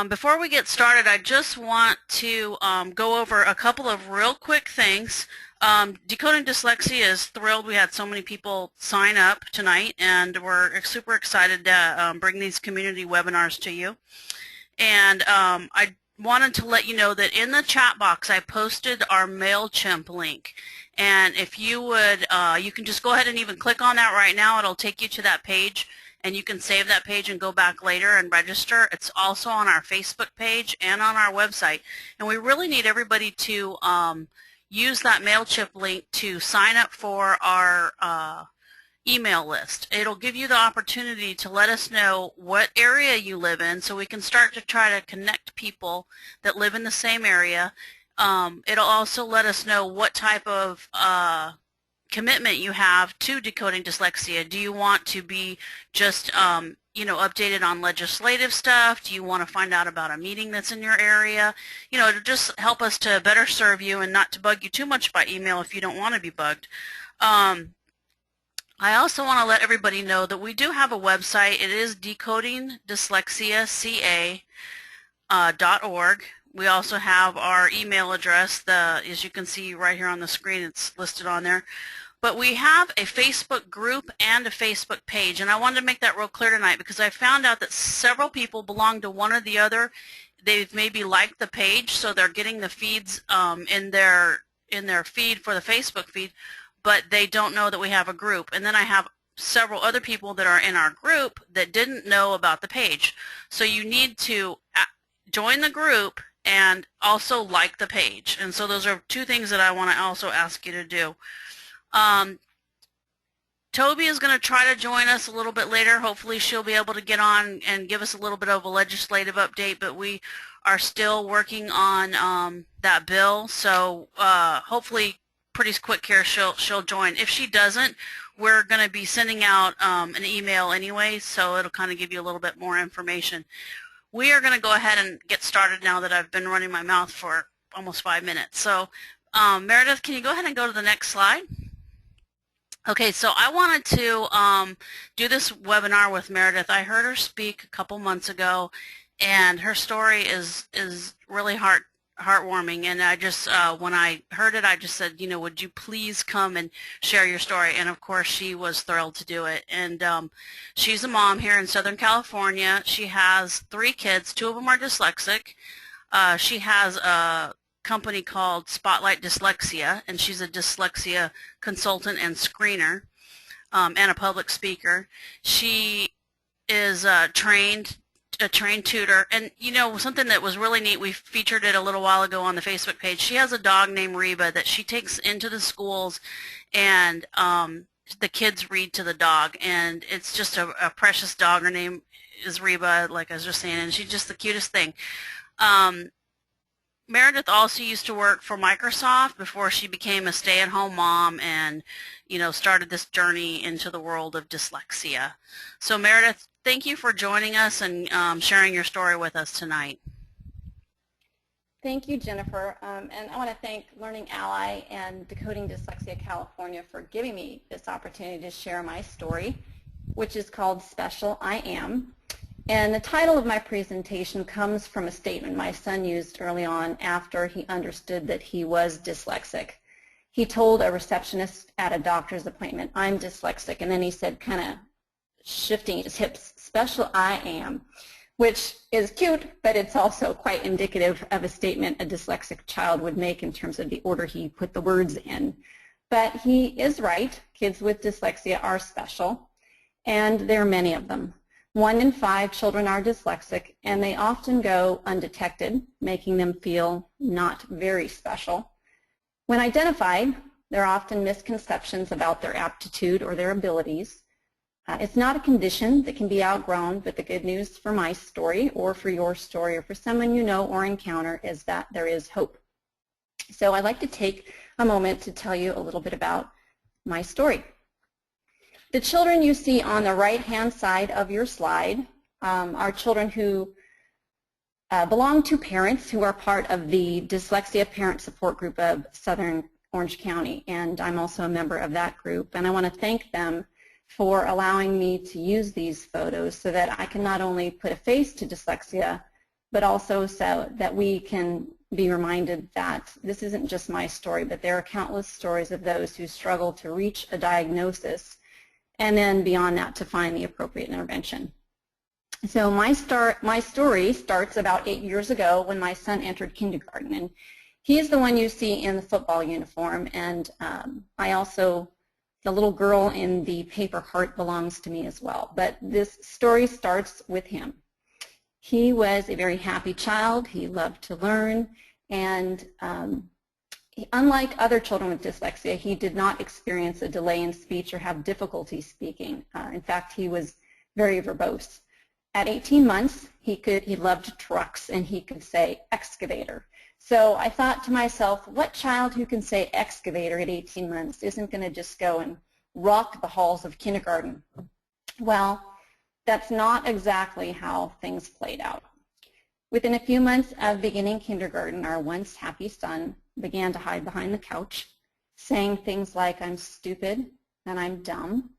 Before we get started, I just want to go over a couple of real quick things. Decoding Dyslexia is thrilled. We had so many people sign up tonight, and we're super excited to bring these community webinars to you. And I wanted to let you know that in the chat box I posted our MailChimp link. And if you would, you can just go ahead and even click on that right now. It'll take you to that page, and you can save that page and go back later and register. It's also on our Facebook page and on our website. And we really need everybody to use that MailChimp link to sign up for our email list. It'll give you the opportunity to let us know what area you live in so we can start to try to connect people that live in the same area. It'll also let us know what type of commitment you have to decoding dyslexia. Do you want to be just updated on legislative stuff? Do you want to find out about a meeting that's in your area? It'll just help us to better serve you and not to bug you too much by email if you don't want to be bugged. I also want to let everybody know that we do have a website. It is decodingdyslexiaca.org. We also have our email address, as you can see right here on the screen, it's listed on there. But we have a Facebook group and a Facebook page, and I wanted to make that real clear tonight because I found out that several people belong to one or the other. They've maybe liked the page, so they're getting the feeds in their feed for the Facebook feed, but they don't know that we have a group. And then I have several other people that are in our group that didn't know about the page. So you need to join the group and also like the page. And so those are two things that I want to also ask you to do. Toby is going to try to join us a little bit later. Hopefully she'll be able to get on and give us a little bit of a legislative update, but we are still working on that bill. So hopefully pretty quick here she'll join. If she doesn't, we're going to be sending out an email anyway, so it'll kind of give you a little bit more information. We are going to go ahead and get started now that I've been running my mouth for almost 5 minutes. So Meredith, can you go ahead and go to the next slide? Okay, so I wanted to do this webinar with Meredith. I heard her speak a couple months ago, and her story is really heartwarming. And I just, when I heard it, I just said, would you please come and share your story? And of course, she was thrilled to do it. And she's a mom here in Southern California. She has 3 kids. 2 of them are dyslexic. She has a company called Spotlight Dyslexia, and she's a dyslexia consultant and screener and a public speaker. She is a trained tutor, and something that was really neat, we featured it a little while ago on the Facebook page. She has a dog named Reba that she takes into the schools, and the kids read to the dog, and it's just a precious dog. Her name is Reba, like I was just saying, and she's just the cutest thing. Meredith also used to work for Microsoft before she became a stay-at-home mom and, started this journey into the world of dyslexia. So Meredith, thank you for joining us and sharing your story with us tonight. Thank you, Jennifer. And I want to thank Learning Ally and Decoding Dyslexia California for giving me this opportunity to share my story, which is called Special I Am. And the title of my presentation comes from a statement my son used early on after he understood that he was dyslexic. He told a receptionist at a doctor's appointment, "I'm dyslexic," and then he said, kind of shifting his hips, "Special I am," which is cute, but it's also quite indicative of a statement a dyslexic child would make in terms of the order he put the words in. But he is right. Kids with dyslexia are special, and there are many of them. 1 in 5 children are dyslexic, and they often go undetected, making them feel not very special. When identified, there are often misconceptions about their aptitude or their abilities. It's not a condition that can be outgrown, but the good news for my story or for your story or for someone you know or encounter is that there is hope. So I'd like to take a moment to tell you a little bit about my story. The children you see on the right-hand side of your slide are children who belong to parents who are part of the Dyslexia Parent Support Group of Southern Orange County, and I'm also a member of that group. And I want to thank them for allowing me to use these photos so that I can not only put a face to dyslexia, but also so that we can be reminded that this isn't just my story, but there are countless stories of those who struggle to reach a diagnosis and then beyond that to find the appropriate intervention. So my story starts about 8 years ago when my son entered kindergarten, and he is the one you see in the football uniform, and the little girl in the paper heart belongs to me as well. But this story starts with him. He was a very happy child. He loved to learn, and unlike other children with dyslexia, he did not experience a delay in speech or have difficulty speaking. In fact, he was very verbose. At 18 months, he loved trucks, and he could say excavator. So I thought to myself, what child who can say excavator at 18 months isn't going to just go and rock the halls of kindergarten? Well, that's not exactly how things played out. Within a few months of beginning kindergarten, our once happy son began to hide behind the couch, saying things like, I'm stupid and I'm dumb.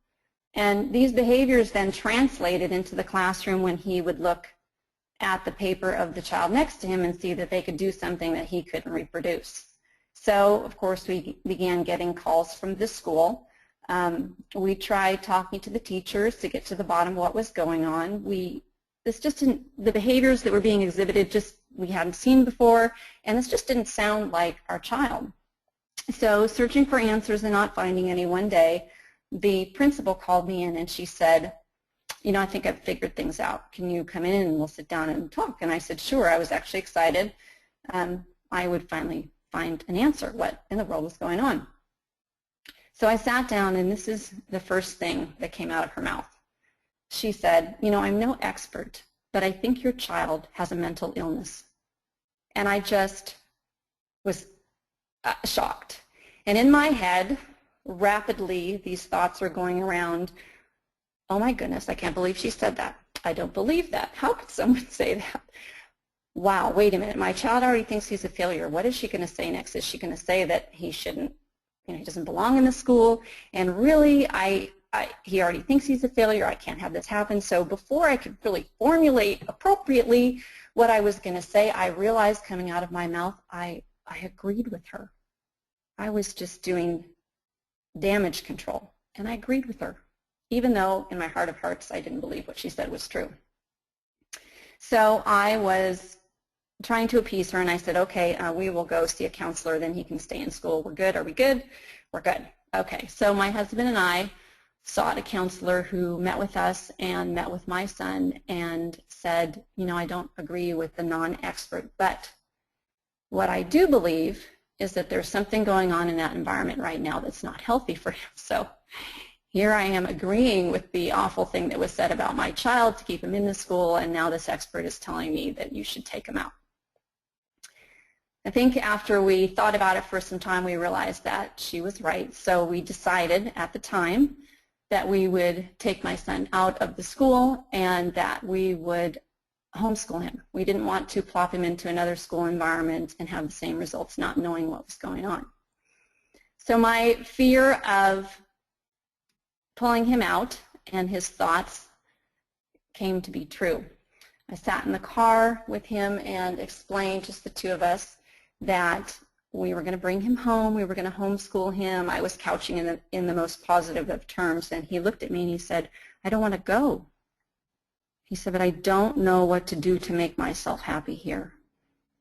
And these behaviors then translated into the classroom when he would look at the paper of the child next to him and see that they could do something that he couldn't reproduce. So, of course, we began getting calls from the school. We tried talking to the teachers to get to the bottom of what was going on. The behaviors that were being exhibited we hadn't seen before, and this just didn't sound like our child. So, searching for answers and not finding any, one day, the principal called me in and she said, you know, I think I've figured things out. Can you come in and we'll sit down and talk? And I said, sure. I was actually excited. I would finally find an answer. What in the world was going on? So I sat down, and this is the first thing that came out of her mouth. She said, you know, I'm no expert, but I think your child has a mental illness. And I just was shocked. And in my head, rapidly, these thoughts are going around. Oh my goodness, I can't believe she said that. I don't believe that. How could someone say that? Wow, wait a minute. My child already thinks he's a failure. What is she going to say next? Is she going to say that he shouldn't, you know, he doesn't belong in the school? And really, he already thinks he's a failure. I can't have this happen. So before I could really formulate appropriately what I was going to say, I realized coming out of my mouth, I agreed with her. I was just doing damage control, and I agreed with her, even though in my heart of hearts I didn't believe what she said was true. So I was trying to appease her, and I said, okay, we will go see a counselor, then he can stay in school. We're good. Are we good? We're good. Okay, so my husband and I sought a counselor who met with us and met with my son and said, you know, I don't agree with the non-expert, but what I do believe is that there's something going on in that environment right now that's not healthy for him. So here I am agreeing with the awful thing that was said about my child to keep him in the school, and now this expert is telling me that you should take him out. I think after we thought about it for some time, we realized that she was right. So we decided at the time that we would take my son out of the school and that we would homeschool him. We didn't want to plop him into another school environment and have the same results, not knowing what was going on. So my fear of pulling him out and his thoughts came to be true. I sat in the car with him and explained, just the two of us, that we were going to bring him home, we were going to homeschool him. I was couching in the most positive of terms, and he looked at me and he said, I don't want to go. He said, but I don't know what to do to make myself happy here.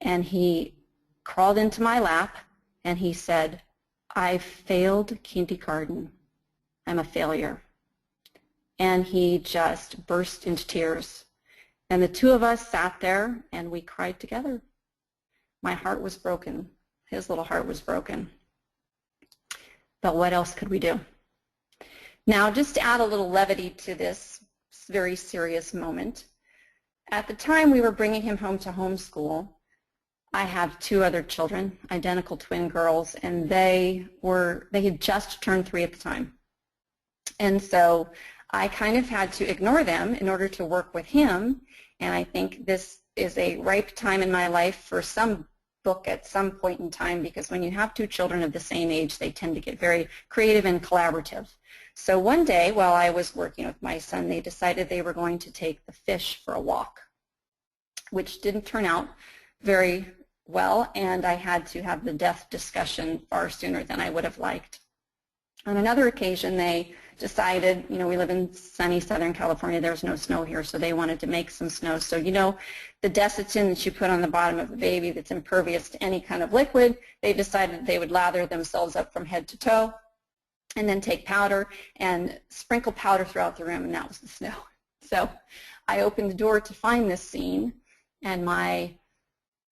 And he crawled into my lap and he said, I failed kindergarten. I'm a failure. And he just burst into tears. And the two of us sat there and we cried together. My heart was broken. His little heart was broken. But what else could we do? Now, just to add a little levity to this very serious moment, at the time we were bringing him home to homeschool, I have two other children, identical twin girls, and they had just turned 3 at the time. And so I kind of had to ignore them in order to work with him, and I think this is a ripe time in my life for some book at some point in time, because when you have two children of the same age, they tend to get very creative and collaborative. So one day while I was working with my son, they decided they were going to take the fish for a walk. which didn't turn out very well, and I had to have the death discussion far sooner than I would have liked. On another occasion, they decided, you know, we live in sunny Southern California, there's no snow here, so they wanted to make some snow. So, you know, the desiccin that you put on the bottom of the baby that's impervious to any kind of liquid, they decided they would lather themselves up from head to toe and then take powder and sprinkle powder throughout the room, and that was the snow. So I opened the door to find this scene, and my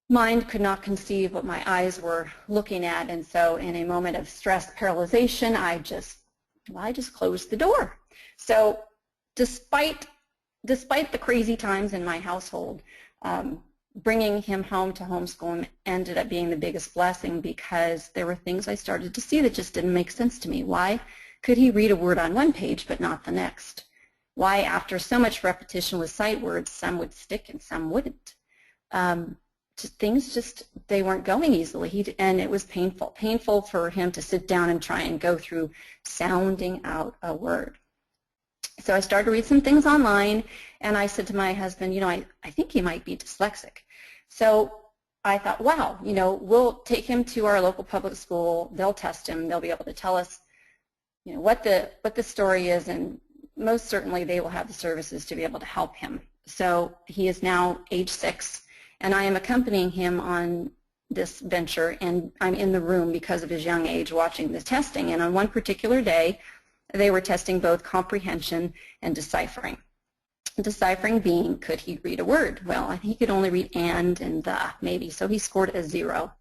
mind could not conceive what my eyes were looking at, and so in a moment of stress paralyzation, I just closed the door. So despite the crazy times in my household, bringing him home to homeschool ended up being the biggest blessing, because there were things I started to see that just didn't make sense to me. Why could he read a word on one page but not the next? Why, after so much repetition with sight words, some would stick and some wouldn't? Things just, they weren't going easily, and it was painful for him to sit down and try and go through sounding out a word. So I started to read some things online, and I said to my husband, you know, I think he might be dyslexic. So I thought, wow, you know, we'll take him to our local public school, they'll test him, they'll be able to tell us, you know, what the story is, and most certainly they will have the services to be able to help him. So he is now age 6. And I am accompanying him on this venture, and I'm in the room because of his young age watching the testing. And on one particular day, they were testing both comprehension and deciphering. Deciphering being, could he read a word? Well, he could only read and the, maybe, so he scored a 0.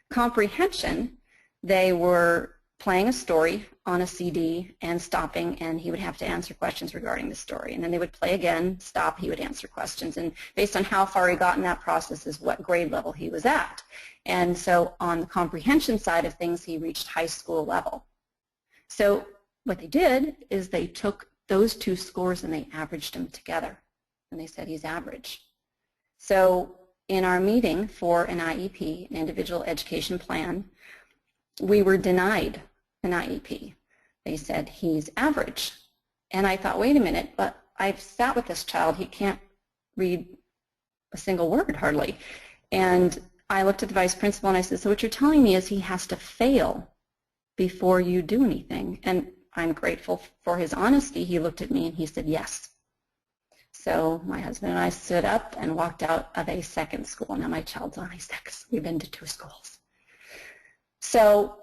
Comprehension, they were playing a story on a CD and stopping, and he would have to answer questions regarding the story. And then they would play again, stop, he would answer questions. And based on how far he got in that process is what grade level he was at. And so on the comprehension side of things, he reached high school level. So what they did is they took those two scores and they averaged them together. And they said he's average. So in our meeting for an IEP, an individual education plan, we were denied an IEP. They said he's average. And I thought, wait a minute, but I've sat with this child. He can't read a single word hardly. And I looked at the vice principal and I said, so what you're telling me is he has to fail before you do anything. And I'm grateful for his honesty. He looked at me and he said, yes. So my husband and I stood up and walked out of a second school. Now my child's only 6. We've been to 2 schools. So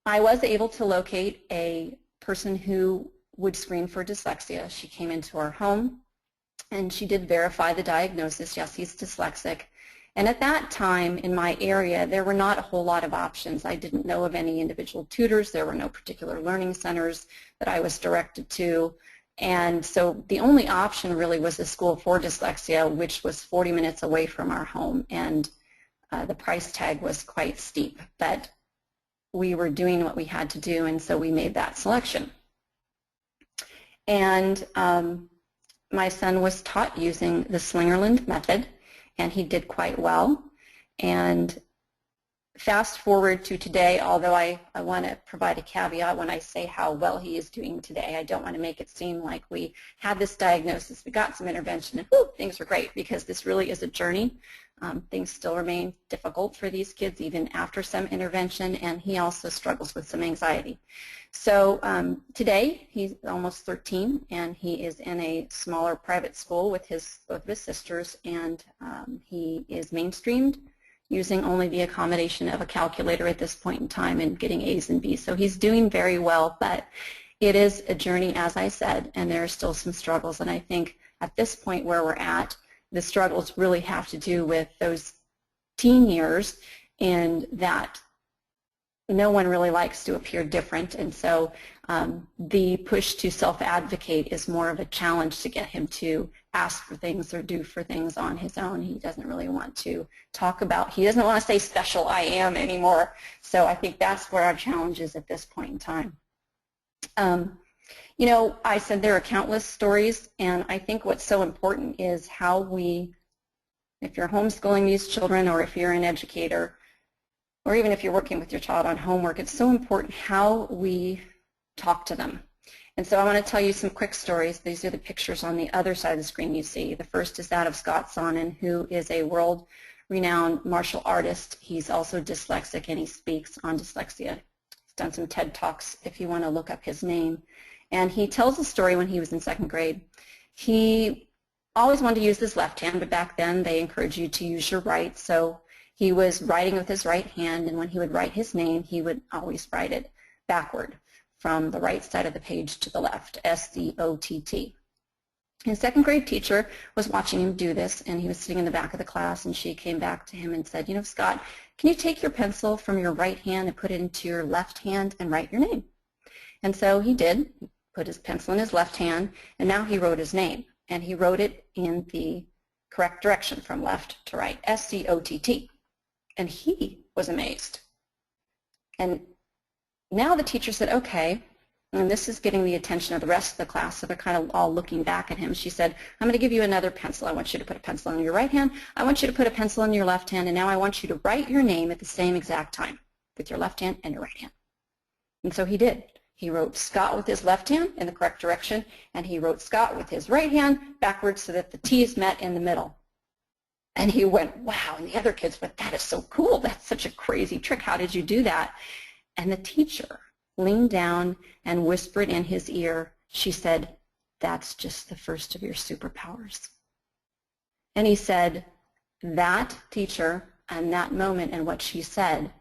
I was able to locate a person who would screen for dyslexia. She came into our home and she did verify the diagnosis. Yes, he's dyslexic. And at that time in my area, there were not a whole lot of options. I didn't know of any individual tutors. There were no particular learning centers that I was directed to. And so the only option really was the School for Dyslexia, which was 40 minutes away from our home. And the price tag was quite steep. But we were doing what we had to do, and so we made that selection. And my son was taught using the Slingerland method, and he did quite well. And fast forward to today, although I want to provide a caveat when I say how well he is doing today. I don't want to make it seem like we had this diagnosis, we got some intervention, and whoop, things were great, because this really is a journey. Things still remain difficult for these kids even after some intervention, and he also struggles with some anxiety. So today he's almost 13, and he is in a smaller private school with both of his sisters, and he is mainstreamed using only the accommodation of a calculator at this point in time and getting A's and B's. So he's doing very well, but it is a journey, as I said, and there are still some struggles. And I think at this point where we're at, the struggles really have to do with those teen years, and that no one really likes to appear different. And so the push to self-advocate is more of a challenge to get him to ask for things or do for things on his own. He doesn't really want to talk about, he doesn't want to say special I am anymore. So I think that's where our challenge is at this point in time. You know, I said there are countless stories, and I think what's so important is how we, if you're homeschooling these children, or if you're an educator, or even if you're working with your child on homework, it's so important how we talk to them. And so I want to tell you some quick stories. These are the pictures on the other side of the screen you see. The first is that of Scott Sonnen, who is a world-renowned martial artist. He's also dyslexic, and he speaks on dyslexia. He's done some TED Talks if you want to look up his name. And he tells a story when he was in second grade. He always wanted to use his left hand, but back then they encouraged you to use your right. So he was writing with his right hand, and when he would write his name, he would always write it backward, from the right side of the page to the left, S-C-O-T-T. His second grade teacher was watching him do this, and he was sitting in the back of the class, and she came back to him and said, you know, Scott, can you take your pencil from your right hand and put it into your left hand and write your name? And so he did. He put his pencil in his left hand, and now he wrote his name, and he wrote it in the correct direction from left to right, S-C-O-T-T. And he was amazed. And now the teacher said, okay, and this is getting the attention of the rest of the class, so they're kind of all looking back at him. She said, I'm going to give you another pencil. I want you to put a pencil in your right hand. I want you to put a pencil in your left hand, and now I want you to write your name at the same exact time with your left hand and your right hand. And so he did. He wrote Scott with his left hand in the correct direction, and he wrote Scott with his right hand backwards so that the T's met in the middle. And he went, wow, and the other kids went, that is so cool. That's such a crazy trick. How did you do that? And the teacher leaned down and whispered in his ear. She said, that's just the first of your superpowers. And he said, that teacher and that moment and what she said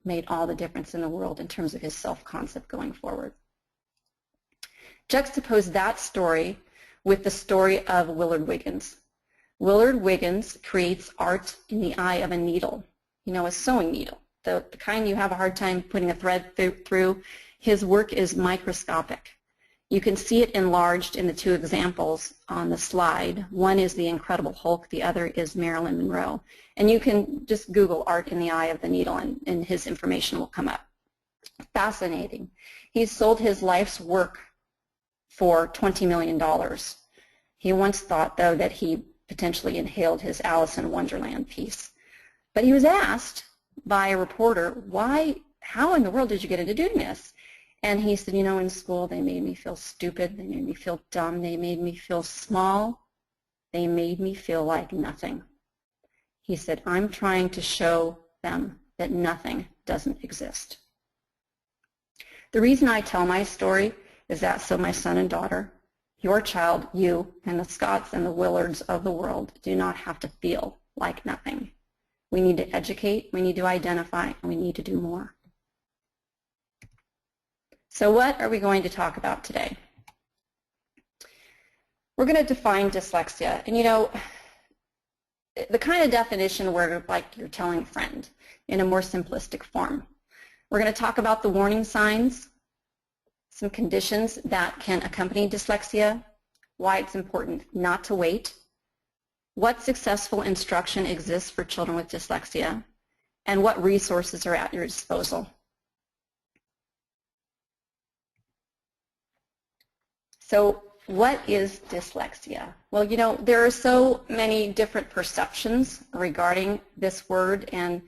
made all the difference in the world in terms of his self-concept going forward. Juxtapose that story with the story of Willard Wiggins. Willard Wiggins creates art in the eye of a needle, you know, a sewing needle. The kind you have a hard time putting a thread through. His work is microscopic. You can see it enlarged in the two examples on the slide. One is the Incredible Hulk, the other is Marilyn Monroe. And you can just Google art in the eye of the needle and his information will come up. Fascinating. He's sold his life's work for $20 million. He once thought, though, that he potentially inhaled his Alice in Wonderland piece. But he was asked by a reporter, how in the world did you get into doing this? And he said, you know, in school they made me feel stupid, they made me feel dumb, they made me feel small, they made me feel like nothing. He said, I'm trying to show them that nothing doesn't exist. The reason I tell my story is that so my son and daughter, your child, you, and the Scotts and the Willards of the world do not have to feel like nothing. We need to educate, we need to identify, and we need to do more. So what are we going to talk about today? We're going to define dyslexia. And you know, the kind of definition where like you're telling a friend in a more simplistic form. We're going to talk about the warning signs, some conditions that can accompany dyslexia, why it's important not to wait, what successful instruction exists for children with dyslexia, and what resources are at your disposal. So what is dyslexia? Well, you know, there are so many different perceptions regarding this word, and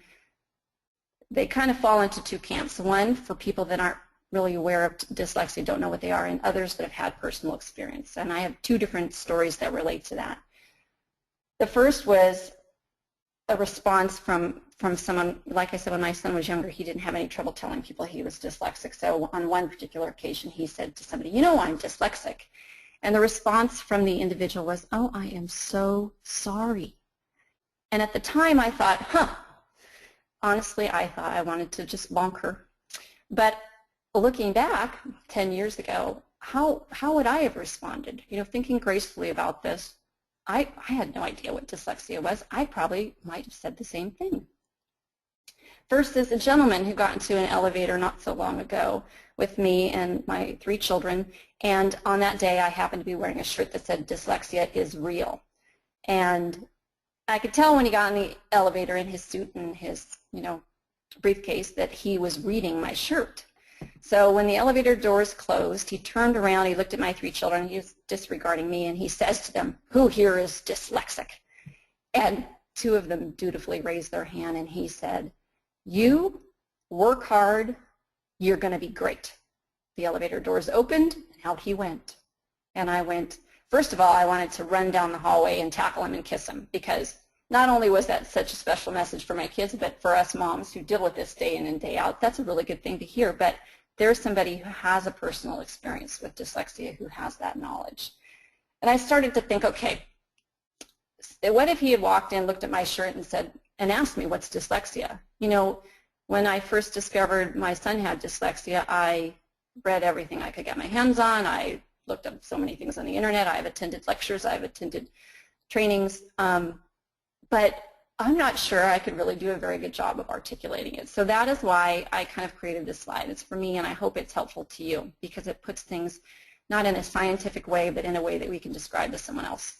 they kind of fall into two camps. One, for people that aren't really aware of dyslexia, don't know what they are, and others that have had personal experience. And I have two different stories that relate to that. The first was a response from someone, like I said, when my son was younger, he didn't have any trouble telling people he was dyslexic. So on one particular occasion, he said to somebody, you know, I'm dyslexic. And the response from the individual was, oh, I am so sorry. And at the time, I thought, honestly, I thought I wanted to just bonk her. But looking back 10 years ago, how would I have responded? You know, thinking gracefully about this, I had no idea what dyslexia was. I probably might have said the same thing. First is a gentleman who got into an elevator not so long ago with me and my 3 children, and on that day I happened to be wearing a shirt that said dyslexia is real. And I could tell when he got in the elevator in his suit and his, you know, briefcase that he was reading my shirt. So when the elevator doors closed, he turned around, he looked at my 3 children, he was disregarding me, and he says to them, who here is dyslexic? And 2 of them dutifully raised their hand, and he said, you work hard, you're going to be great. The elevator doors opened, out he went. And I went, first of all, I wanted to run down the hallway and tackle him and kiss him, because not only was that such a special message for my kids, but for us moms who deal with this day in and day out, that's a really good thing to hear. But there's somebody who has a personal experience with dyslexia who has that knowledge. And I started to think, okay, what if he had walked in, looked at my shirt and said, and asked me, what's dyslexia? You know, when I first discovered my son had dyslexia, I read everything I could get my hands on. I looked up so many things on the internet. I've attended lectures. I've attended trainings. But I'm not sure I could really do a very good job of articulating it. So that is why I kind of created this slide. It's for me, and I hope it's helpful to you, because it puts things not in a scientific way, but in a way that we can describe to someone else.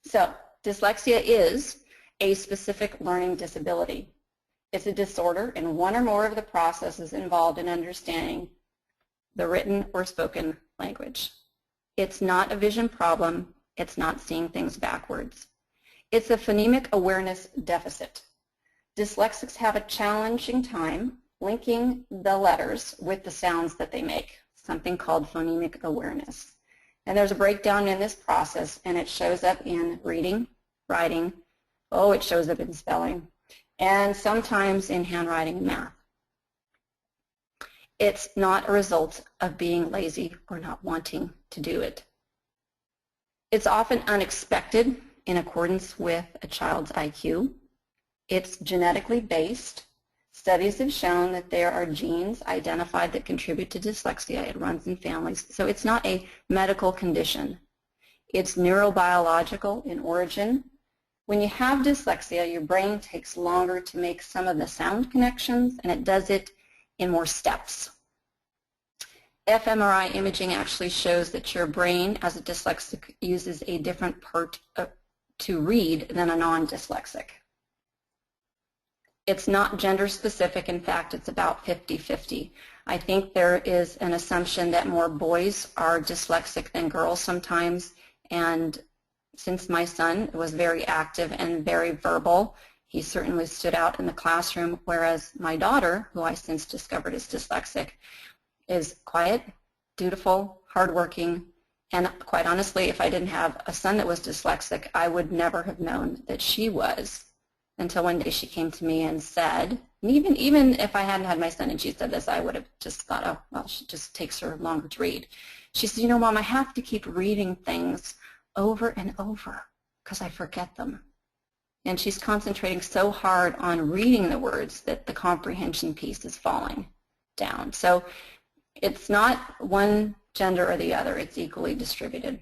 So dyslexia is a specific learning disability. It's a disorder in one or more of the processes involved in understanding the written or spoken language. It's not a vision problem. It's not seeing things backwards. It's a phonemic awareness deficit. Dyslexics have a challenging time linking the letters with the sounds that they make, something called phonemic awareness. And there's a breakdown in this process, and it shows up in reading, writing, it shows up in spelling, and sometimes in handwriting and math. It's not a result of being lazy or not wanting to do it. It's often unexpected in accordance with a child's IQ. It's genetically based. Studies have shown that there are genes identified that contribute to dyslexia. It runs in families. So it's not a medical condition. It's neurobiological in origin. When you have dyslexia, your brain takes longer to make some of the sound connections, and it does it in more steps. fMRI imaging actually shows that your brain, as a dyslexic, uses a different part to read than a non-dyslexic. It's not gender specific. In fact, it's about 50-50. I think there is an assumption that more boys are dyslexic than girls sometimes, and since my son was very active and very verbal, he certainly stood out in the classroom, whereas my daughter, who I since discovered is dyslexic, is quiet, dutiful, hardworking, and quite honestly, if I didn't have a son that was dyslexic, I would never have known that she was, until one day she came to me and said, and even if I hadn't had my son and she said this, I would have just thought, oh, well, she just takes her longer to read. She said, you know, Mom, I have to keep reading things over and over because I forget them. And she's concentrating so hard on reading the words that the comprehension piece is falling down. So it's not one gender or the other. It's equally distributed.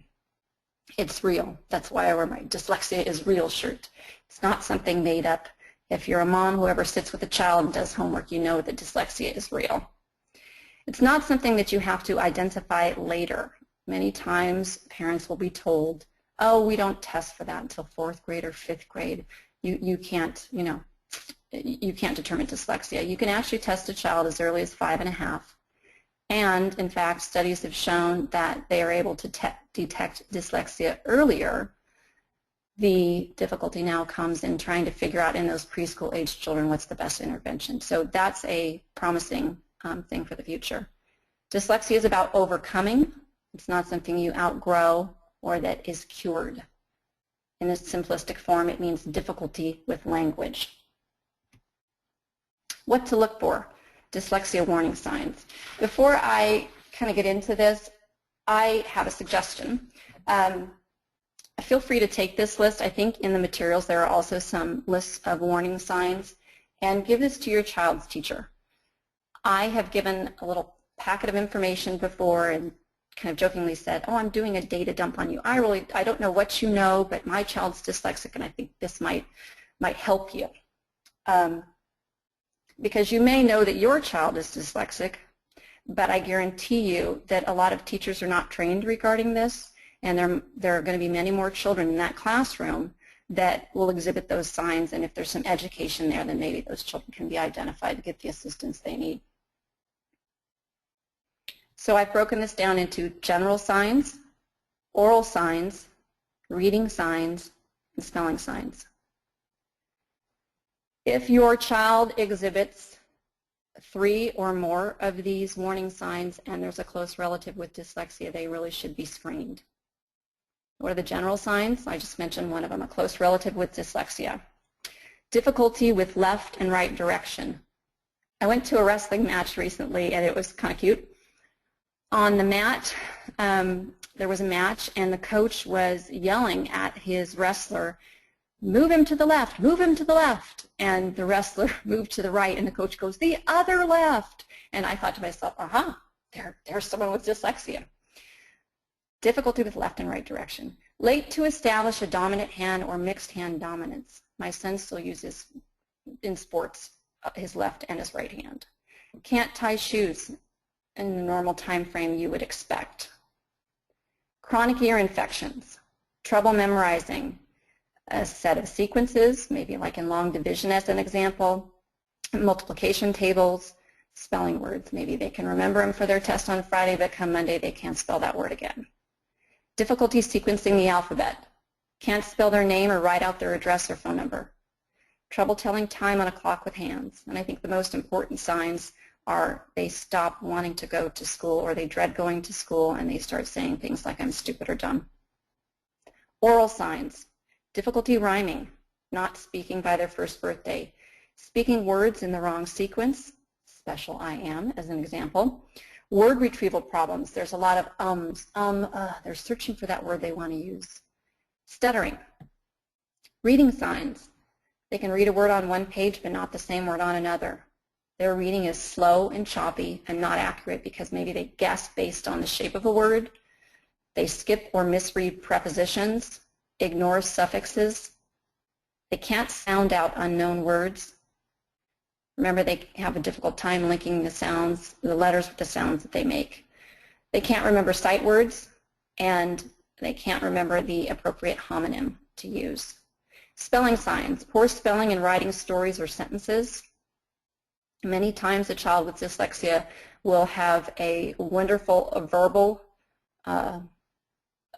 It's real. That's why I wear my dyslexia is real shirt. It's not something made up. If you're a mom who ever sits with a child and does homework, you know that dyslexia is real. It's not something that you have to identify later. Many times parents will be told, oh, we don't test for that until 4th grade or 5th grade. You can't, you can't determine dyslexia. You can actually test a child as early as 5½. And in fact, studies have shown that they are able to detect dyslexia earlier. The difficulty now comes in trying to figure out in those preschool age children what's the best intervention. So that's a promising thing for the future. Dyslexia is about overcoming. It's not something you outgrow or that is cured. In this simplistic form, it means difficulty with language. What to look for? Dyslexia warning signs. Before I kind of get into this, I have a suggestion. Feel free to take this list. I think in the materials there are also some lists of warning signs, and give this to your child's teacher. I have given a little packet of information before and kind of jokingly said, oh, I'm doing a data dump on you. I don't know what you know, but my child's dyslexic and I think this might help you. Because you may know that your child is dyslexic, but I guarantee you that a lot of teachers are not trained regarding this, and there are going to be many more children in that classroom that will exhibit those signs, and if there's some education there, then maybe those children can be identified to get the assistance they need. So I've broken this down into general signs, oral signs, reading signs, and spelling signs. If your child exhibits 3 or more of these warning signs and there's a close relative with dyslexia, they really should be screened. What are the general signs? I just mentioned one of them, a close relative with dyslexia. Difficulty with left and right direction. I went to a wrestling match recently and it was kind of cute. On the mat, there was a match and the coach was yelling at his wrestler, move him to the left, move him to the left. And the wrestler moved to the right and the coach goes, the other left. And I thought to myself, there's someone with dyslexia. Difficulty with left and right direction. Late to establish a dominant hand or mixed hand dominance. My son still uses in sports his left and his right hand. Can't tie shoes in the normal time frame you would expect. Chronic ear infections. Trouble memorizing a set of sequences, maybe like in long division as an example, multiplication tables, spelling words. Maybe they can remember them for their test on Friday, but come Monday they can't spell that word again. Difficulty sequencing the alphabet. Can't spell their name or write out their address or phone number. Trouble telling time on a clock with hands. And I think the most important signs are they stop wanting to go to school or they dread going to school and they start saying things like I'm stupid or dumb. Oral signs. Difficulty rhyming, not speaking by their first birthday. Speaking words in the wrong sequence, special I am as an example. Word retrieval problems. There's a lot of ums, they're searching for that word they want to use. Stuttering. Reading signs. They can read a word on one page but not the same word on another. Their reading is slow and choppy and not accurate because maybe they guess based on the shape of a word. They skip or misread prepositions, ignore suffixes. They can't sound out unknown words. Remember, they have a difficult time linking the sounds, the letters with the sounds that they make. They can't remember sight words, and they can't remember the appropriate homonym to use. Spelling signs, poor spelling and writing stories or sentences. Many times a child with dyslexia will have a wonderful verbal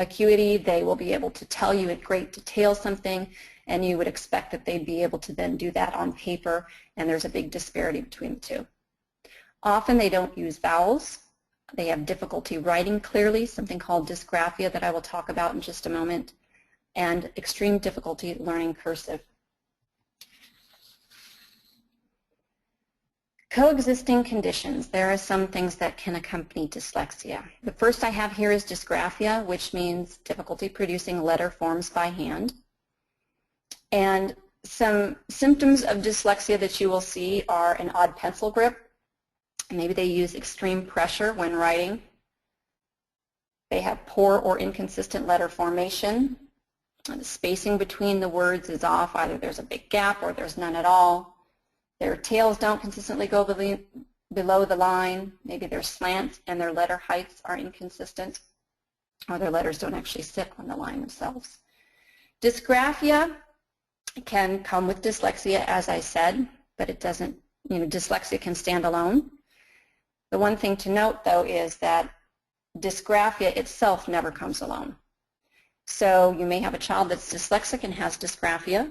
acuity. They will be able to tell you in great detail something, and you would expect that they'd be able to then do that on paper, and there's a big disparity between the two. Often they don't use vowels. They have difficulty writing clearly, something called dysgraphia that I will talk about in just a moment, and extreme difficulty learning cursive. Coexisting conditions. There are some things that can accompany dyslexia. The first I have here is dysgraphia, which means difficulty producing letter forms by hand. And some symptoms of dyslexia that you will see are an odd pencil grip. Maybe they use extreme pressure when writing. They have poor or inconsistent letter formation. The spacing between the words is off. Either there's a big gap or there's none at all. Their tails don't consistently go below the line. Maybe they're slant and their letter heights are inconsistent, or their letters don't actually sit on the line themselves. Dysgraphia can come with dyslexia, as I said, but it doesn't, dyslexia can stand alone. The one thing to note, though, is that dysgraphia itself never comes alone. So you may have a child that's dyslexic and has dysgraphia,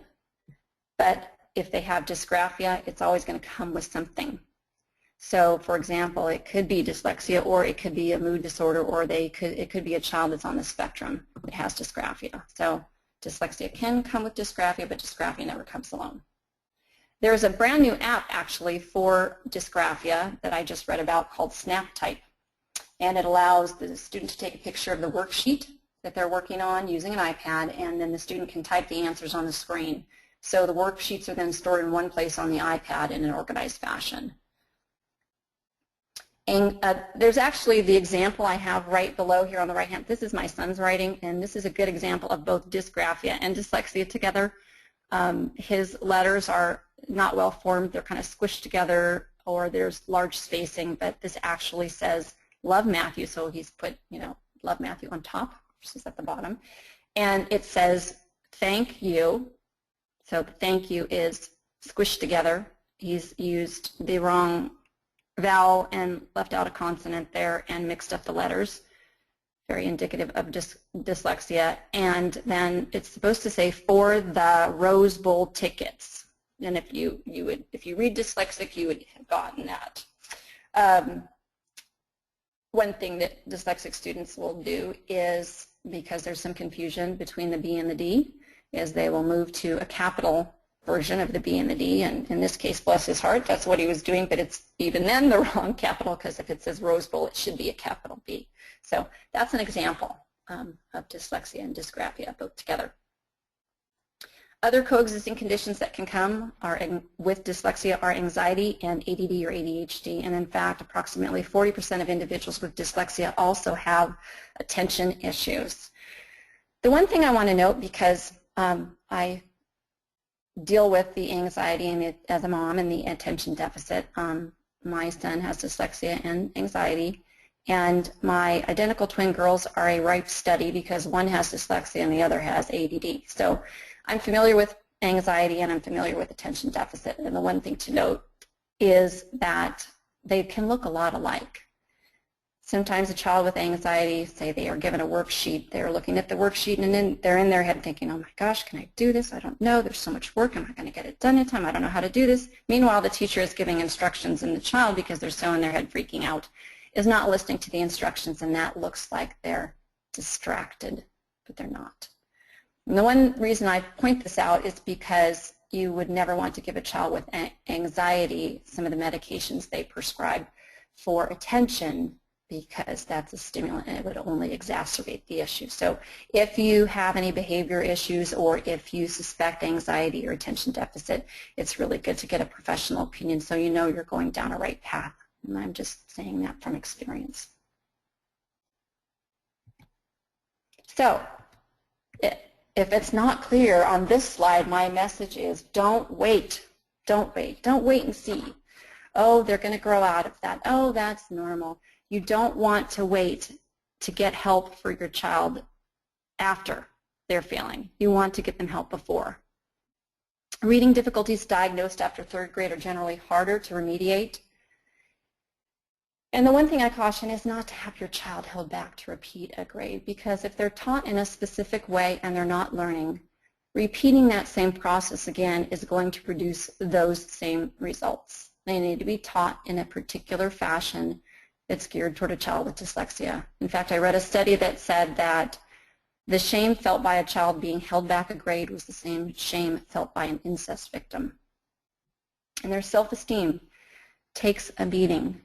but if they have dysgraphia, it's always going to come with something. So, for example, it could be dyslexia, or it could be a mood disorder, or it could be a child that's on the spectrum that has dysgraphia. So dyslexia can come with dysgraphia, but dysgraphia never comes alone. There's a brand new app, actually, for dysgraphia that I just read about called SnapType. And it allows the student to take a picture of the worksheet that they're working on using an iPad, and then the student can type the answers on the screen. So the worksheets are then stored in one place on the iPad in an organized fashion. And there's actually the example I have right below here on the right hand. This is my son's writing, and this is a good example of both dysgraphia and dyslexia together. His letters are not well formed. They're kind of squished together, or there's large spacing, but this actually says love Matthew, so he's put, love Matthew on top versus at the bottom. And it says thank you. So the thank you is squished together. He's used the wrong vowel and left out a consonant there and mixed up the letters. Very indicative of dyslexia. And then it's supposed to say for the Rose Bowl tickets. And if you read dyslexic, you would have gotten that. One thing that dyslexic students will do is, because there's some confusion between the B and the D, is they will move to a capital version of the B and the D, and in this case, bless his heart, that's what he was doing, but it's even then the wrong capital, because if it says Rose Bowl, it should be a capital B. So that's an example of dyslexia and dysgraphia, both together. Other coexisting conditions that can come with dyslexia are anxiety and ADD or ADHD, and in fact, approximately 40% of individuals with dyslexia also have attention issues. The one thing I want to note, because I deal with the anxiety and as a mom and the attention deficit, my son has dyslexia and anxiety, and my identical twin girls are a ripe study because one has dyslexia and the other has ADD. So I'm familiar with anxiety and I'm familiar with attention deficit, and the one thing to note is that they can look a lot alike. Sometimes a child with anxiety, say they are given a worksheet, they're looking at the worksheet and then they're in their head thinking, oh my gosh, can I do this? I don't know, there's so much work, am I going to get it done in time? I don't know how to do this. Meanwhile, the teacher is giving instructions, and the child, because they're so in their head freaking out, is not listening to the instructions, and that looks like they're distracted, but they're not. And the one reason I point this out is because you would never want to give a child with anxiety some of the medications they prescribe for attention, because that's a stimulant and it would only exacerbate the issue. So if you have any behavior issues or if you suspect anxiety or attention deficit, it's really good to get a professional opinion so you know you're going down a right path. And I'm just saying that from experience. So if it's not clear on this slide, my message is don't wait. Don't wait. Don't wait and see. Oh, they're going to grow out of that. Oh, that's normal. You don't want to wait to get help for your child after they're failing. You want to get them help before. Reading difficulties diagnosed after 3rd grade are generally harder to remediate. And the one thing I caution is not to have your child held back to repeat a grade, because if they're taught in a specific way and they're not learning, repeating that same process again is going to produce those same results. They need to be taught in a particular fashion that's geared toward a child with dyslexia. In fact, I read a study that said that the shame felt by a child being held back a grade was the same shame felt by an incest victim. And their self-esteem takes a beating.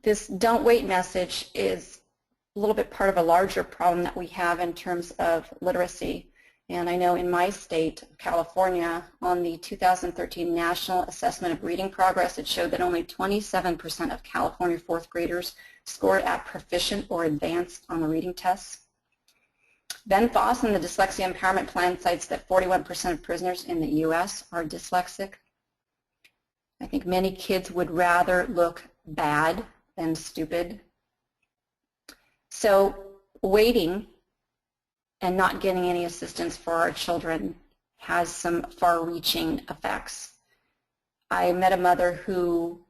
This don't wait message is a little bit part of a larger problem that we have in terms of literacy. And I know in my state, California, on the 2013 National Assessment of Reading Progress, it showed that only 27% of California 4th graders scored at proficient or advanced on the reading tests. Ben Foss in the Dyslexia Empowerment Plan cites that 41% of prisoners in the U.S. are dyslexic. I think many kids would rather look bad than stupid. So waiting and not getting any assistance for our children has some far-reaching effects. I met a mother who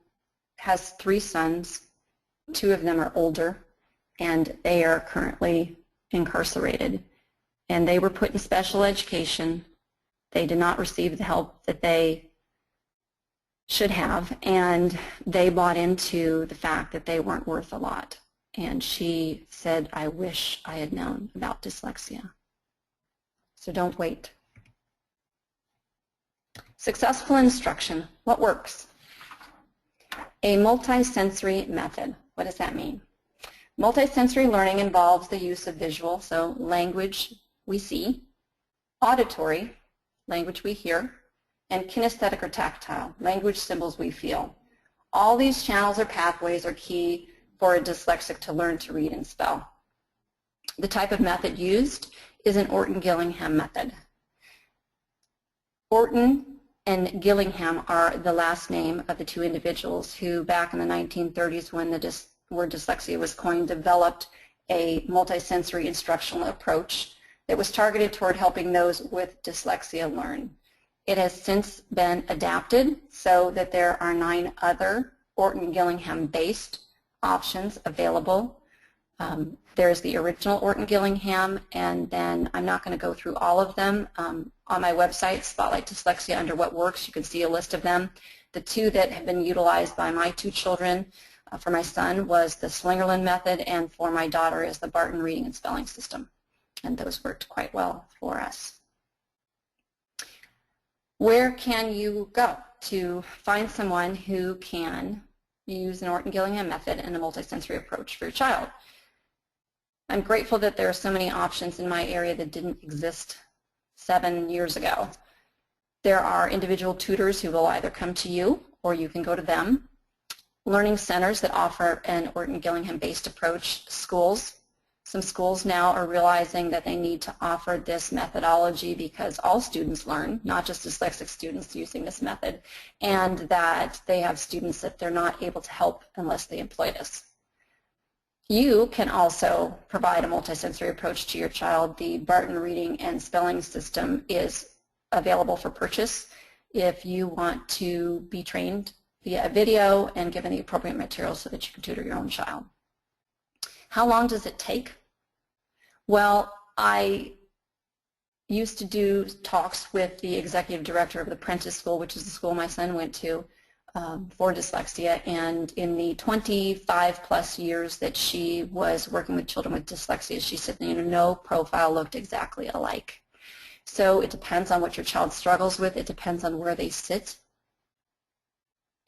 has 3 sons. 2 of them are older, and they are currently incarcerated. And they were put in special education. They did not receive the help that they should have, and they bought into the fact that they weren't worth a lot. And she said, I wish I had known about dyslexia. So don't wait. Successful instruction. What works? A multisensory method. What does that mean? Multisensory learning involves the use of visual, so language we see, auditory, language we hear, and kinesthetic or tactile, language symbols we feel. All these channels or pathways are key for a dyslexic to learn to read and spell. The type of method used is an Orton-Gillingham method. Orton and Gillingham are the last name of the 2 individuals who, back in the 1930s when the word dyslexia was coined, developed a multisensory instructional approach that was targeted toward helping those with dyslexia learn. It has since been adapted so that there are 9 other Orton-Gillingham-based options available. There's the original Orton-Gillingham, and then I'm not going to go through all of them. on my website, Spotlight Dyslexia, under What Works. You can see a list of them. The two that have been utilized by my two children, for my son, was the Slingerland method, and for my daughter is the Barton reading and spelling system. And those worked quite well for us. Where can you go to find someone who can use an Orton-Gillingham method and a multisensory approach for your child? I'm grateful that there are so many options in my area that didn't exist 7 years ago. There are individual tutors who will either come to you or you can go to them. Learning centers that offer an Orton-Gillingham based approach. Schools. Some schools now are realizing that they need to offer this methodology because all students learn, not just dyslexic students using this method, and that they have students that they're not able to help unless they employ this. You can also provide a multisensory approach to your child. The Barton reading and spelling system is available for purchase if you want to be trained via a video and given the appropriate materials so that you can tutor your own child. How long does it take? Well, I used to do talks with the executive director of the Prentice School, which is the school my son went to, for dyslexia, and in the 25 plus years that she was working with children with dyslexia, she said, no profile looked exactly alike. So it depends on what your child struggles with. It depends on where they sit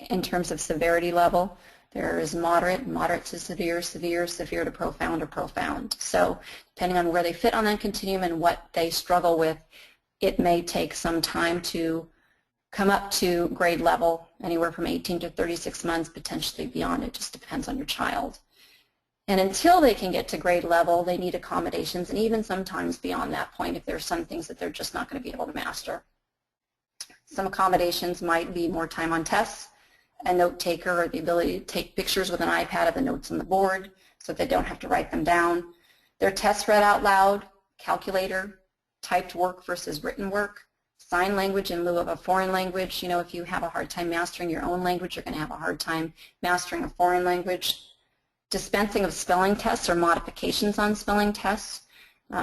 in terms of severity level. There is moderate, moderate to severe, severe, severe to profound, or profound. So depending on where they fit on that continuum and what they struggle with, it may take some time to come up to grade level, anywhere from 18 to 36 months, potentially beyond. It just depends on your child. And until they can get to grade level, they need accommodations, and even sometimes beyond that point if there are some things that they're just not going to be able to master. Some accommodations might be more time on tests, a note taker, or the ability to take pictures with an iPad of the notes on the board so they don't have to write them down. Their tests read out loud, calculator, typed work versus written work, sign language in lieu of a foreign language. You know, if you have a hard time mastering your own language, you're going to have a hard time mastering a foreign language. Dispensing of spelling tests or modifications on spelling tests.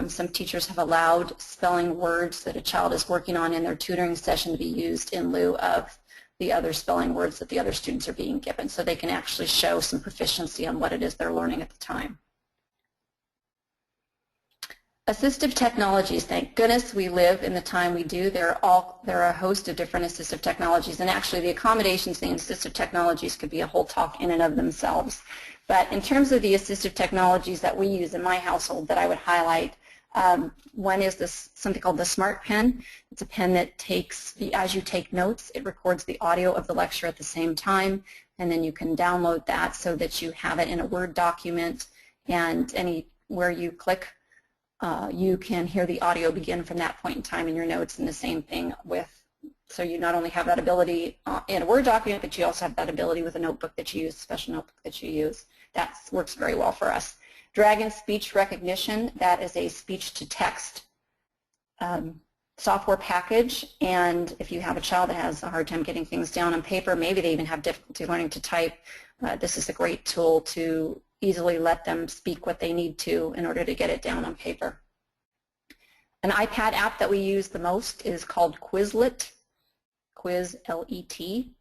Some teachers have allowed spelling words that a child is working on in their tutoring session to be used in lieu of the other spelling words that the other students are being given, so they can actually show some proficiency on what it is they're learning at the time. Assistive technologies, thank goodness we live in the time we do. There are a host of different assistive technologies, and actually the accommodations in assistive technologies could be a whole talk in and of themselves. But in terms of the assistive technologies that we use in my household that I would highlight, one is something called the Smart Pen. It's a pen that takes, as you take notes, it records the audio of the lecture at the same time, and then you can download that so that you have it in a Word document, and anywhere you click, you can hear the audio begin from that point in time in your notes, and the same thing with, so you not only have that ability in a Word document, but you also have that ability with a notebook that you use, a special notebook that you use. That works very well for us. Dragon speech recognition, that is a speech-to-text software package, and if you have a child that has a hard time getting things down on paper, maybe they even have difficulty learning to type, this is a great tool to easily let them speak what they need to in order to get it down on paper. An iPad app that we use the most is called Quizlet, Quiz-L-E-T,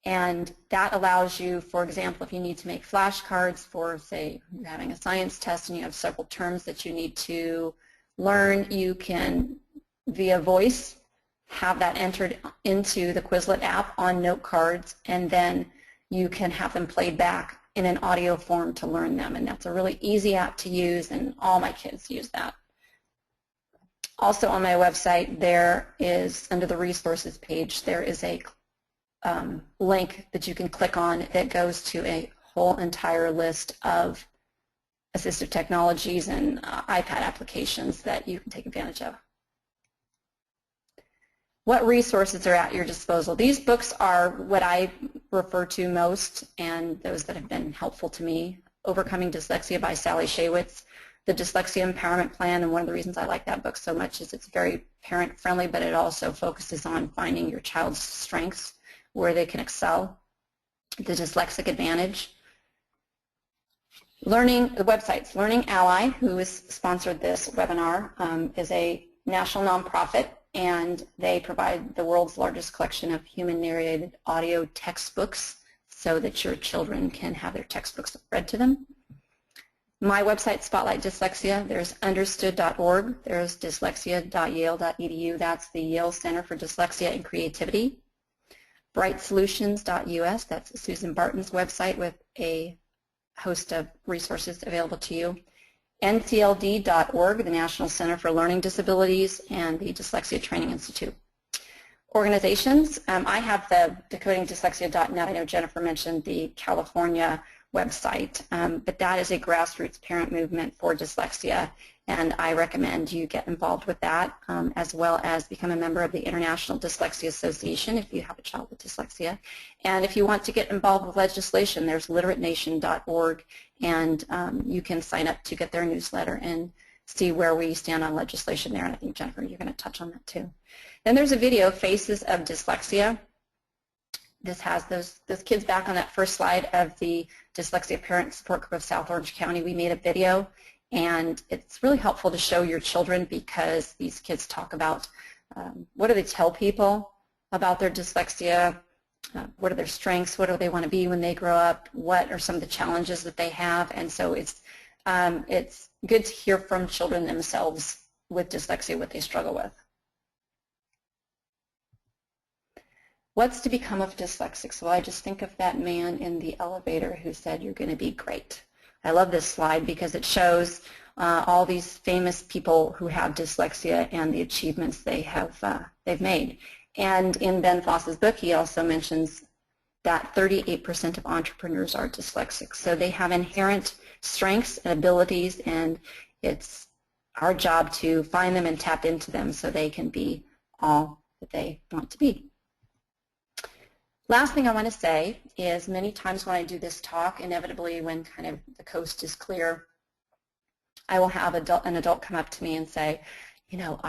and that allows you, for example, if you need to make flashcards for, say, you're having a science test and you have several terms that you need to learn, you can, via voice, have that entered into the Quizlet app on note cards, and then you can have them played back in an audio form to learn them, and that's a really easy app to use, and all my kids use that. Also on my website, there is, under the resources page, there is a link that you can click on that goes to a whole entire list of assistive technologies and iPad applications that you can take advantage of. What resources are at your disposal? These books are what I refer to most, and those that have been helpful to me. Overcoming Dyslexia by Sally Shaywitz, the Dyslexia Empowerment Plan, and one of the reasons I like that book so much is it's very parent-friendly, but it also focuses on finding your child's strengths, where they can excel. The Dyslexic Advantage. The websites. Learning Ally, who has sponsored this webinar, is a national nonprofit, and they provide the world's largest collection of human-narrated audio textbooks so that your children can have their textbooks read to them. My website, Spotlight Dyslexia, there's understood.org, there's dyslexia.yale.edu, that's the Yale Center for Dyslexia and Creativity. brightsolutions.us, that's Susan Barton's website with a host of resources available to you. ncld.org, the National Center for Learning Disabilities, and the Dyslexia Training Institute. Organizations, I have the decodingdyslexia.net. I know Jennifer mentioned the California website, but that is a grassroots parent movement for dyslexia, and I recommend you get involved with that, as well as become a member of the International Dyslexia Association if you have a child with dyslexia. And if you want to get involved with legislation, there's literaternation.org, and you can sign up to get their newsletter and see where we stand on legislation there, and I think, Jennifer, you're going to touch on that too. Then there's a video, Faces of Dyslexia. This has those kids back on that first slide of the Dyslexia Parent Support Group of South Orange County. We made a video, and it's really helpful to show your children because these kids talk about what do they tell people about their dyslexia, what are their strengths, what do they want to be when they grow up, what are some of the challenges that they have, and so it's good to hear from children themselves with dyslexia what they struggle with. What's to become of dyslexics? Well, I just think of that man in the elevator who said, "You're going to be great." I love this slide because it shows all these famous people who have dyslexia and the achievements they've made. And in Ben Foss's book, he also mentions that 38% of entrepreneurs are dyslexic. So they have inherent strengths and abilities, and it's our job to find them and tap into them so they can be all that they want to be. Last thing I want to say is many times when I do this talk, inevitably when kind of the coast is clear, I will have an adult come up to me and say, you know,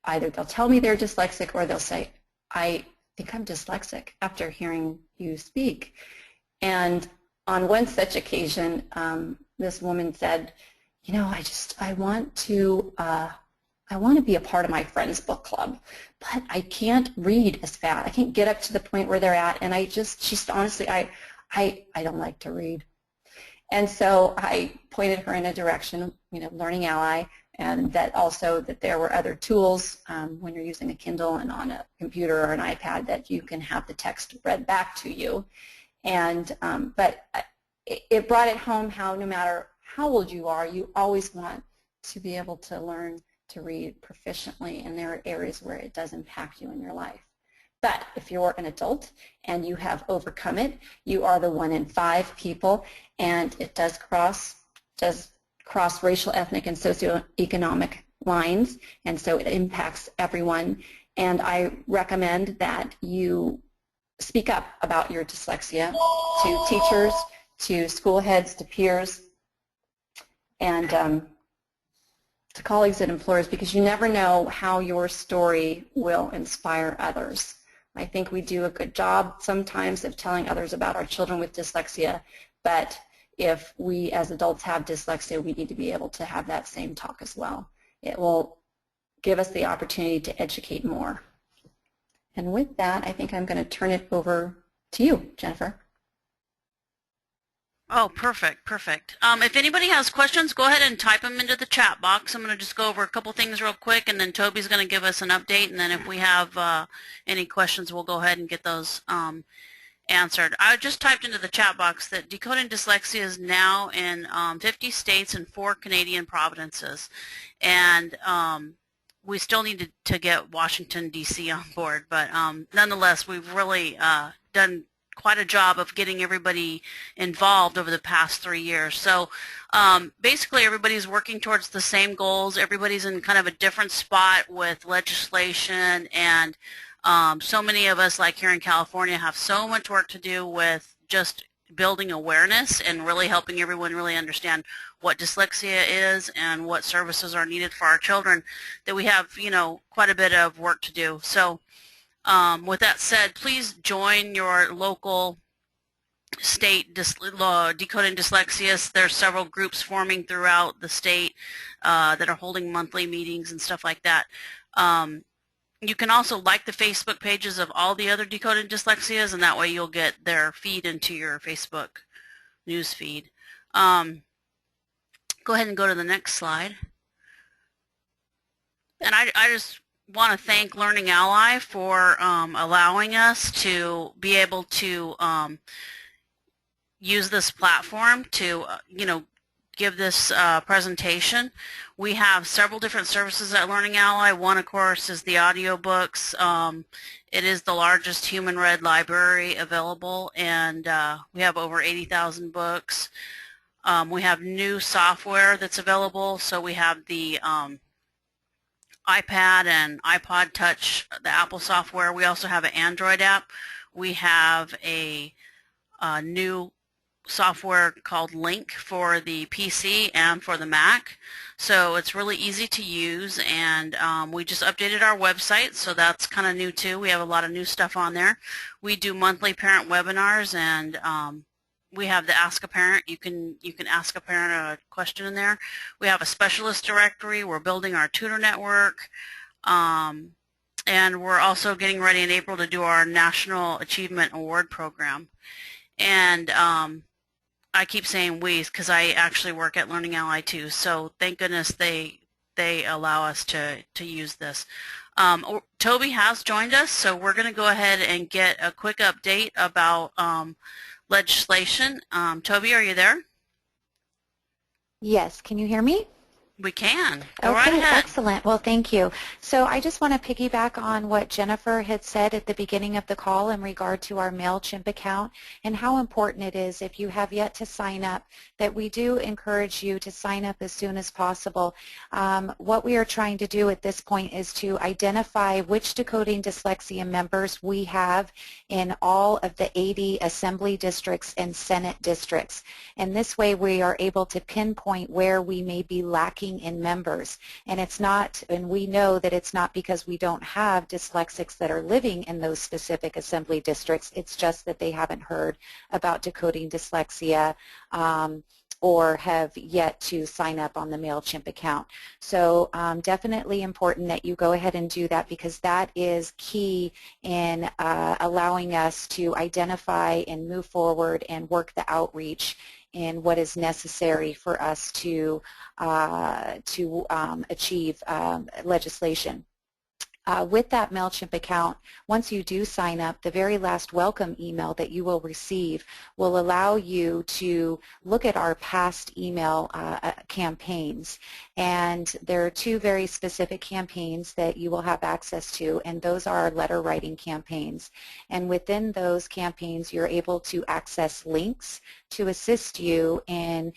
either they'll tell me they're dyslexic or they'll say, "I think I'm dyslexic," after hearing you speak. And on one such occasion, this woman said, "You know, I want to be a part of my friend's book club, but I can't read as fast. I can't get up to the point where they're at, and she's honestly, I don't like to read." And so I pointed her in a direction, you know, Learning Ally, and that there were other tools when you're using a Kindle and on a computer or an iPad that you can have the text read back to you. And but it brought it home how no matter how old you are, you always want to be able to learn to read proficiently, and there are areas where it does impact you in your life. But if you're an adult and you have overcome it, you are the 1 in 5 people, and it does cross racial, ethnic, and socioeconomic lines, and so it impacts everyone. And I recommend that you speak up about your dyslexia to teachers, to school heads, to peers, and to colleagues and employers, because you never know how your story will inspire others. I think we do a good job sometimes of telling others about our children with dyslexia, but if we as adults have dyslexia, we need to be able to have that same talk as well. It will give us the opportunity to educate more. And with that, I think I'm going to turn it over to you, Jennifer. Oh, perfect, perfect. If anybody has questions, go ahead and type them into the chat box. I'm going to just go over a couple things real quick, and then Toby's going to give us an update, and then if we have any questions, we'll go ahead and get those answered. I just typed into the chat box that Decoding Dyslexia is now in 50 states and 4 Canadian provinces, and we still need to get Washington, D.C. on board, but nonetheless, we've really done quite a job of getting everybody involved over the past 3 years. So basically everybody's working towards the same goals. Everybody's in kind of a different spot with legislation, and so many of us, like here in California, have so much work to do with just building awareness and really helping everyone really understand what dyslexia is and what services are needed for our children, that we have, you know, quite a bit of work to do. So with that said, please join your local state Decoding Dyslexia. There's several groups forming throughout the state that are holding monthly meetings and stuff like that. You can also like the Facebook pages of all the other Decoding Dyslexias, and that way you'll get their feed into your Facebook news feed. Go ahead and go to the next slide. And I just want to thank Learning Ally for allowing us to be able to use this platform to, give this presentation. We have several different services at Learning Ally. One, of course, is the audiobooks. It is the largest human-read library available, and we have over 80,000 books. We have new software that's available, so we have the iPad and iPod Touch, the Apple software. We also have an Android app. We have a new software called Link for the PC and for the Mac. So it's really easy to use, and we just updated our website, so that's kind of new too. We have a lot of new stuff on there. We do monthly parent webinars, and we have the Ask a Parent. You can ask a parent a question in there. We have a specialist directory. We're building our tutor network. And we're also getting ready in April to do our National Achievement Award program. And I keep saying we because I actually work at Learning Ally too, so thank goodness they allow us to use this. Toby has joined us, so we're going to go ahead and get a quick update about legislation. Toby, are you there? Yes, can you hear me? We can. Go right Okay, ahead. excellent. Well, thank you. So I just want to piggyback on what Jennifer had said at the beginning of the call in regard to our MailChimp account and how important it is, if you have yet to sign up, that we do encourage you to sign up as soon as possible. What we are trying to do at this point is to identify which Decoding Dyslexia members we have in all of the 80 Assembly districts and Senate districts. And this way we are able to pinpoint where we may be lacking in members. And it's not, and we know that it's not because we don't have dyslexics that are living in those specific assembly districts. It's just that they haven't heard about Decoding Dyslexia or have yet to sign up on the MailChimp account. So definitely important that you go ahead and do that, because that is key in allowing us to identify and move forward and work the outreach in what is necessary for us to achieve legislation. With that MailChimp account, once you do sign up, the very last welcome email that you will receive will allow you to look at our past email campaigns. And there are two very specific campaigns that you will have access to, and those are letter writing campaigns. And within those campaigns, you're able to access links to assist you in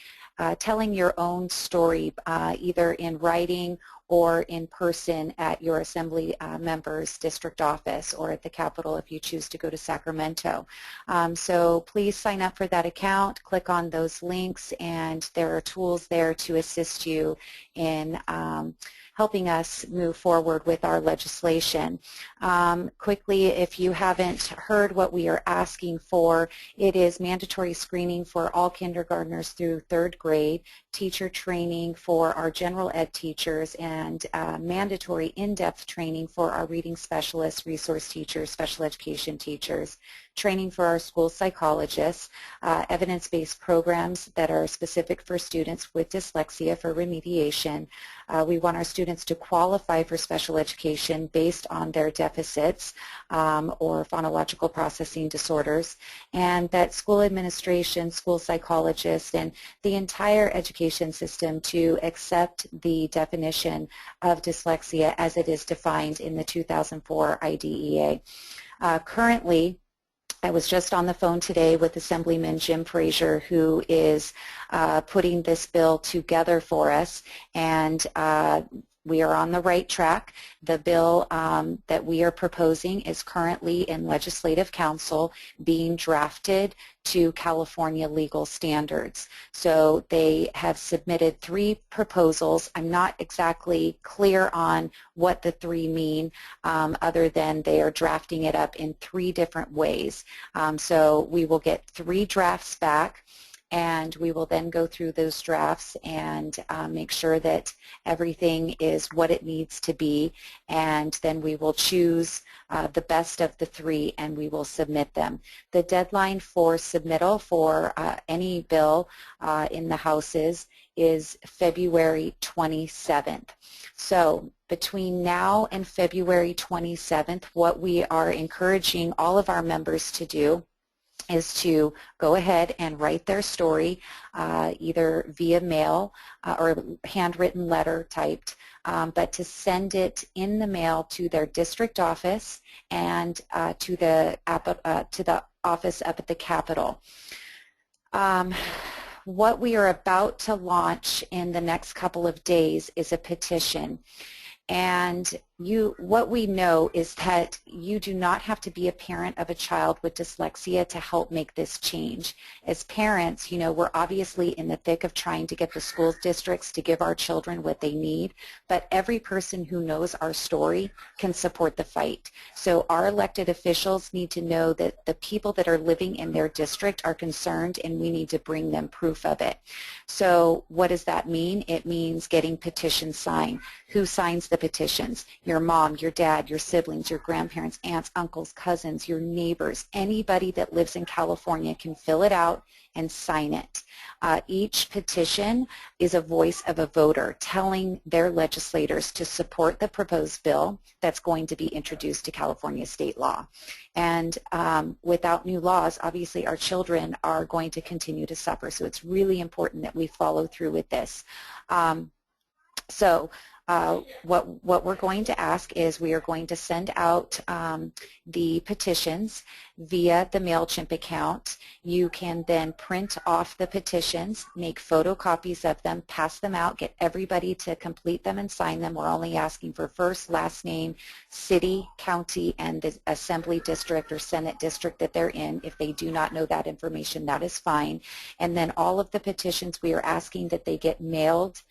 telling your own story, either in writing or in person at your Assembly member's district office, or at the Capitol if you choose to go to Sacramento. So please sign up for that account, click on those links, and there are tools there to assist you in helping us move forward with our legislation. Quickly, if you haven't heard what we are asking for, it is mandatory screening for all kindergartners through 3rd grade, teacher training for our general ed teachers, and mandatory in-depth training for our reading specialists, resource teachers, special education teachers, training for our school psychologists, evidence-based programs that are specific for students with dyslexia for remediation. We want our students to qualify for special education based on their deficits or phonological processing disorders, and that school administration, school psychologists, and the entire education system to accept the definition of dyslexia as it is defined in the 2004 IDEA. Currently, I was just on the phone today with Assemblyman Jim Frazier, who is putting this bill together for us, and we are on the right track. The bill that we are proposing is currently in Legislative Council being drafted to California legal standards. So they have submitted 3 proposals. I'm not exactly clear on what the 3 mean, other than they are drafting it up in 3 different ways. So we will get 3 drafts back. and we will then go through those drafts and make sure that everything is what it needs to be, and then we will choose the best of the 3 and we will submit them. The deadline for submittal for any bill in the houses is February 27th. So between now and February 27th, what we are encouraging all of our members to do is to go ahead and write their story either via mail or handwritten letter typed, but to send it in the mail to their district office and to the office up at the Capitol. What we are about to launch in the next couple of days is a petition. And what we know is that you do not have to be a parent of a child with dyslexia to help make this change. As parents, we're obviously in the thick of trying to get the school districts to give our children what they need, but every person who knows our story can support the fight. So our elected officials need to know that the people that are living in their district are concerned, and we need to bring them proof of it. So what does that mean? It means getting petitions signed. Who signs the petitions? Your mom, your dad, your siblings, your grandparents, aunts, uncles, cousins, your neighbors. Anybody that lives in California can fill it out and sign it. Each petition is a voice of a voter telling their legislators to support the proposed bill that's going to be introduced to California state law. And without new laws, obviously our children are going to continue to suffer. So it's really important that we follow through with this. What we're going to ask is we are going to send out the petitions via the MailChimp account. You can then print off the petitions, make photocopies of them, pass them out, get everybody to complete them and sign them. We're only asking for first, last name, city, county, and the assembly district or Senate district that they're in. If they do not know that information, that is fine. And then all of the petitions, we are asking that they get mailed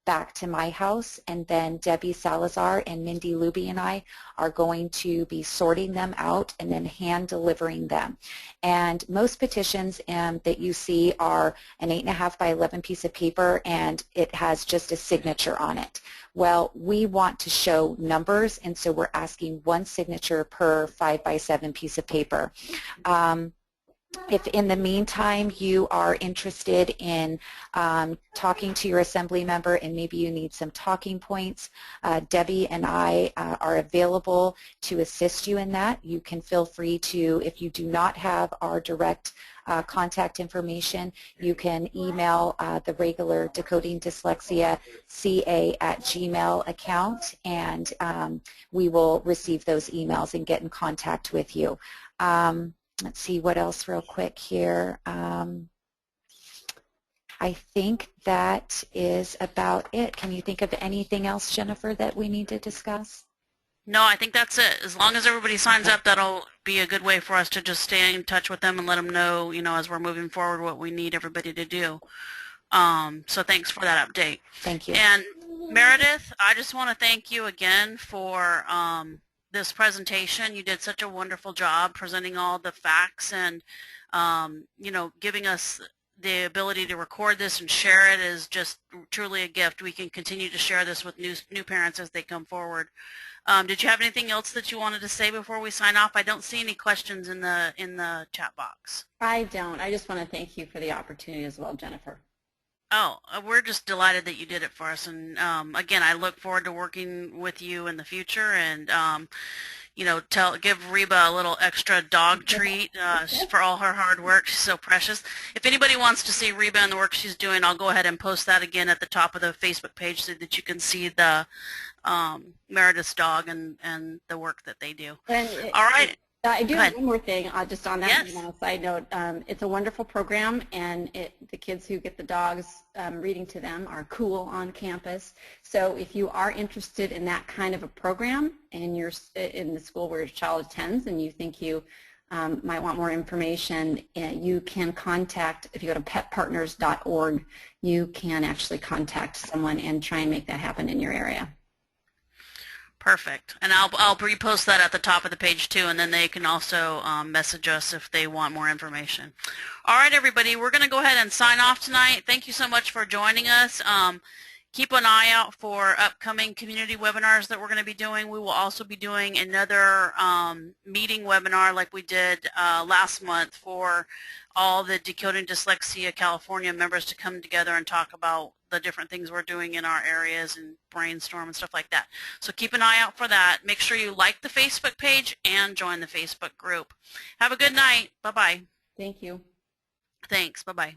back to my house, and then Debbie Salazar and Mindy Luby and I are going to be sorting them out and then hand delivering them. And most petitions that you see are an 8.5 by 11 piece of paper, and it has just a signature on it. Well, we want to show numbers, and so we're asking 1 signature per 5 by 7 piece of paper. If in the meantime you are interested in talking to your assembly member and maybe you need some talking points, Debbie and I are available to assist you in that. You can feel free to, if you do not have our direct contact information, you can email the regular Decoding Dyslexia ca@gmail account, and we will receive those emails and get in contact with you. Let's see what else real quick here. I think that is about it. Can you think of anything else, Jennifer, that we need to discuss? No, I think that's it. As long as everybody signs up, that'll be a good way for us to just stay in touch with them and let them know, as we're moving forward, what we need everybody to do. So thanks for that update. Thank you. And Meredith, I just want to thank you again for this presentation. You did such a wonderful job presenting all the facts and, giving us the ability to record this and share it is just truly a gift. We can continue to share this with new parents as they come forward. Did you have anything else that you wanted to say before we sign off? I don't see any questions in the chat box. I don't. I just want to thank you for the opportunity as well, Jennifer. Oh, we're just delighted that you did it for us, and again, I look forward to working with you in the future, and give Reba a little extra dog treat for all her hard work. She's so precious. If anybody wants to see Reba and the work she's doing, I'll go ahead and post that again at the top of the Facebook page so that you can see the Meredith's dog and the work that they do. All right. I do have one more thing just on that side note. It's a wonderful program, and the kids who get the dogs reading to them are cool on campus. So if you are interested in that kind of a program and you're in the school where your child attends and you think you might want more information, you can contact, if you go to petpartners.org, you can actually contact someone and try and make that happen in your area. Perfect. And I'll repost that at the top of the page too, and then they can also message us if they want more information. All right, everybody, we're going to go ahead and sign off tonight. Thank you so much for joining us. Keep an eye out for upcoming community webinars that we're going to be doing. We will also be doing another meeting webinar like we did last month for all the Decoding Dyslexia California members to come together and talk about the different things we're doing in our areas and brainstorm and stuff like that. So keep an eye out for that. Make sure you like the Facebook page and join the Facebook group. Have a good night. Bye-bye. Thank you. Thanks. Bye-bye.